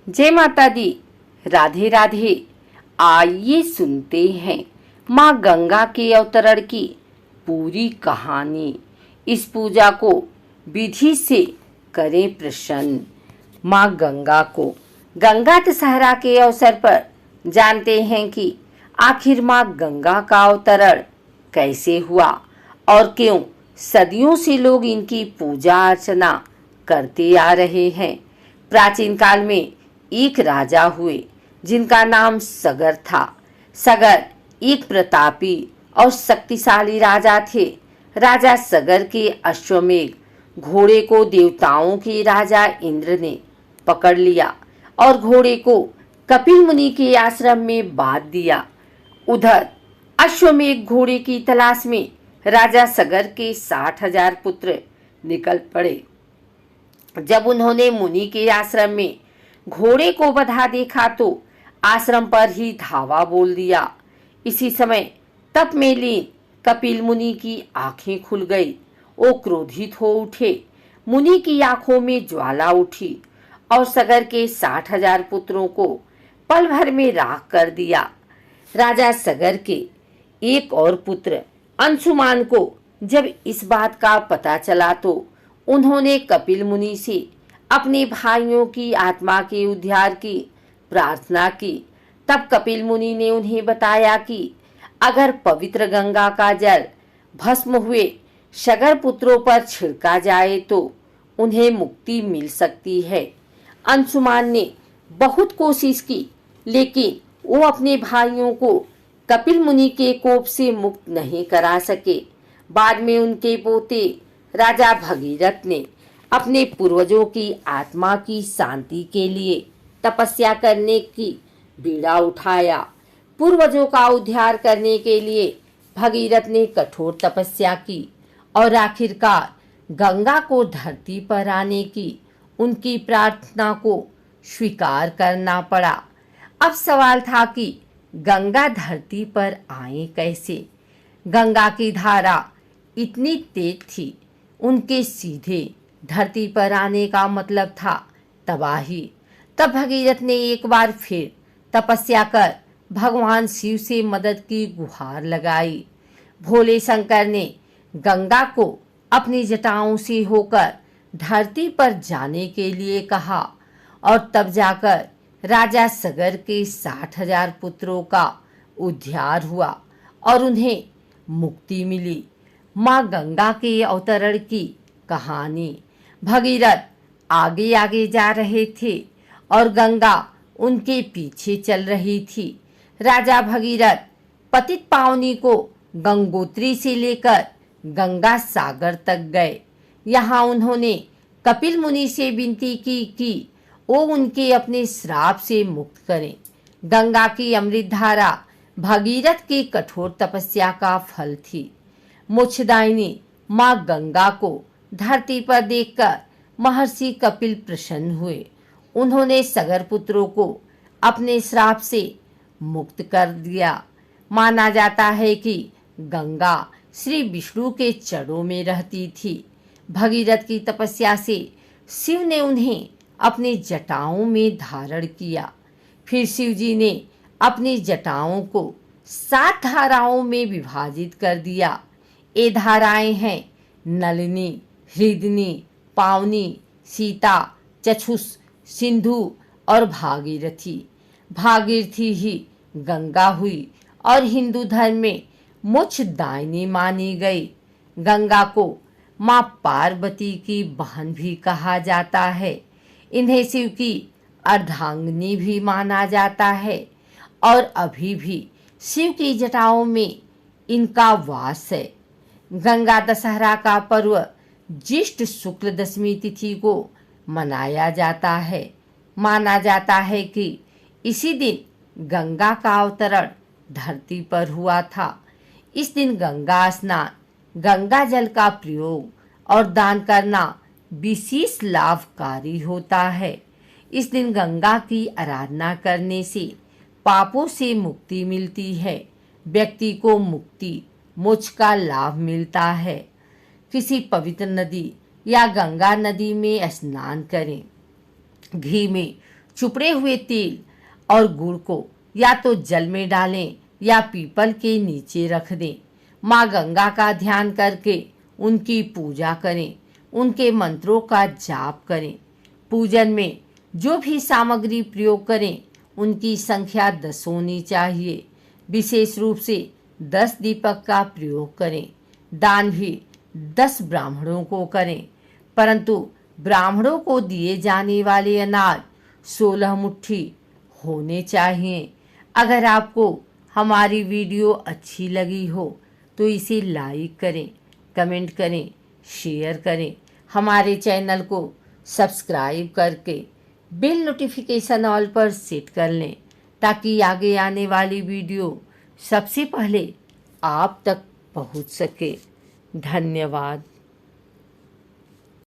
जय माता दी। राधे राधे। आइए सुनते हैं माँ गंगा के अवतरण की पूरी कहानी। इस पूजा को विधि से करें प्रसन्न। माँ गंगा को गंगा दशहरा के अवसर पर जानते हैं कि आखिर माँ गंगा का अवतरण कैसे हुआ और क्यों सदियों से लोग इनकी पूजा अर्चना करते आ रहे हैं। प्राचीन काल में एक राजा हुए जिनका नाम सगर था। सगर एक प्रतापी और शक्तिशाली राजा थे। राजा सगर के अश्वमेघ घोड़े को देवताओं के राजा इंद्र ने पकड़ लिया और घोड़े को कपिल मुनि के आश्रम में बांध दिया। उधर अश्वमेघ घोड़े की तलाश में राजा सगर के 60,000 पुत्र निकल पड़े। जब उन्होंने मुनि के आश्रम में घोड़े को बंधा देखा तो आश्रम पर ही धावा बोल दिया। इसी समय तप में लीन कपिल मुनि की आंखें खुल गई। वो क्रोधित हो उठे। मुनि की आंखों में ज्वाला उठी और सगर के 60,000 पुत्रों को पल भर में राख कर दिया। राजा सगर के एक और पुत्र अंशुमान को जब इस बात का पता चला तो उन्होंने कपिल मुनि से अपने भाइयों की आत्मा के उद्धार की प्रार्थना की। तब कपिल मुनि ने उन्हें बताया कि अगर पवित्र गंगा का जल भस्म हुए सगर पुत्रों पर छिड़का जाए तो उन्हें मुक्ति मिल सकती है। अंशुमान ने बहुत कोशिश की, लेकिन वो अपने भाइयों को कपिल मुनि के कोप से मुक्त नहीं करा सके। बाद में उनके पोते राजा भगीरथ ने अपने पूर्वजों की आत्मा की शांति के लिए तपस्या करने की बीड़ा उठाया। पूर्वजों का उद्धार करने के लिए भगीरथ ने कठोर तपस्या की और आखिरकार गंगा को धरती पर आने की उनकी प्रार्थना को स्वीकार करना पड़ा। अब सवाल था कि गंगा धरती पर आए कैसे। गंगा की धारा इतनी तेज थी, उनके सीधे धरती पर आने का मतलब था तबाही। तब भगीरथ ने एक बार फिर तपस्या कर भगवान शिव से मदद की गुहार लगाई। भोले शंकर ने गंगा को अपनी जटाओं से होकर धरती पर जाने के लिए कहा और तब जाकर राजा सगर के 60,000 पुत्रों का उद्धार हुआ और उन्हें मुक्ति मिली। माँ गंगा के अवतरण की कहानी। भगीरथ आगे आगे जा रहे थे और गंगा उनके पीछे चल रही थी। राजा भगीरथ पतित पावनी को गंगोत्री से लेकर गंगा सागर तक गए। यहाँ उन्होंने कपिल मुनि से विनती की कि वो उनके अपने श्राप से मुक्त करें। गंगा की अमृत धारा भगीरथ की कठोर तपस्या का फल थी। मोक्षदायिनी माँ गंगा को धरती पर देखकर महर्षि कपिल प्रसन्न हुए। उन्होंने सगर पुत्रों को अपने श्राप से मुक्त कर दिया। माना जाता है कि गंगा श्री विष्णु के चरणों में रहती थी। भगीरथ की तपस्या से शिव ने उन्हें अपनी जटाओं में धारण किया। फिर शिव जी ने अपनी जटाओं को 7 धाराओं में विभाजित कर दिया। ये धाराएं हैं नलिनी, हृदनी, पावनी, सीता, चक्षुष, सिंधु और भागीरथी। भागीरथी ही गंगा हुई और हिंदू धर्म में मोक्षदायिनी मानी गई। गंगा को माँ पार्वती की बहन भी कहा जाता है। इन्हें शिव की अर्धांगिनी भी माना जाता है और अभी भी शिव की जटाओं में इनका वास है। गंगा दशहरा का पर्व ज्येष्ठ शुक्ल दशमी तिथि को मनाया जाता है। माना जाता है कि इसी दिन गंगा का अवतरण धरती पर हुआ था। इस दिन गंगा स्नान, गंगा जल का प्रयोग और दान करना विशेष लाभकारी होता है। इस दिन गंगा की आराधना करने से पापों से मुक्ति मिलती है। व्यक्ति को मुक्ति, मोक्ष का लाभ मिलता है। किसी पवित्र नदी या गंगा नदी में स्नान करें। घी में चुपड़े हुए तिल और गुड़ को या तो जल में डालें या पीपल के नीचे रख दें। माँ गंगा का ध्यान करके उनकी पूजा करें, उनके मंत्रों का जाप करें। पूजन में जो भी सामग्री प्रयोग करें उनकी संख्या 10 होनी चाहिए। विशेष रूप से 10 दीपक का प्रयोग करें। दान भी 10 ब्राह्मणों को करें, परंतु ब्राह्मणों को दिए जाने वाले अनाज 16 मुट्ठी होने चाहिए। अगर आपको हमारी वीडियो अच्छी लगी हो तो इसे लाइक करें, कमेंट करें, शेयर करें। हमारे चैनल को सब्सक्राइब करके बेल नोटिफिकेशन ऑल पर सेट कर लें ताकि आगे आने वाली वीडियो सबसे पहले आप तक पहुंच सके। धन्यवाद।